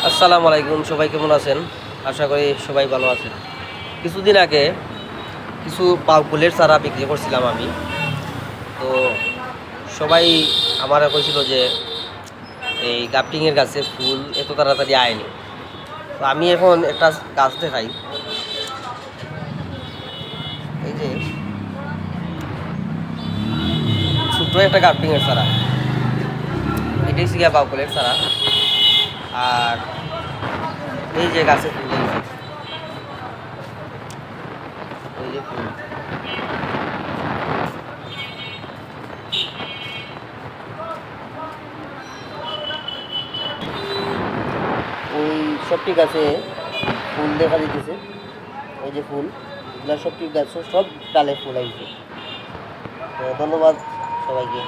আসসালামু আলাইকুম, সবাই কেমন আছেন? আশা করি সবাই ভালো আছেন। কিছুদিন আগে কিছু ফুলের চারা বিক্রি করছিলাম আমি। তো সবাই আমার কইছিল যে এই গাপটিংয়ের গাছে ফুল এত তাড়াতাড়ি আয়নি। তো আমি এখন একটা গাছ দেখাই। এই যে ছোট্ট একটা গাপটিংয়ের চারা, এটাই ছিল ফুলের চারা। আর এই যে গাছে ফুল, এই যে ফুল, ওই সবটি গাছে ফুল দেখা দিতেছে। এই যে ফুল, এগুলা সবটি গাছে সব ডালে ফুল আইছে। তো ধন্যবাদ সবাইকে।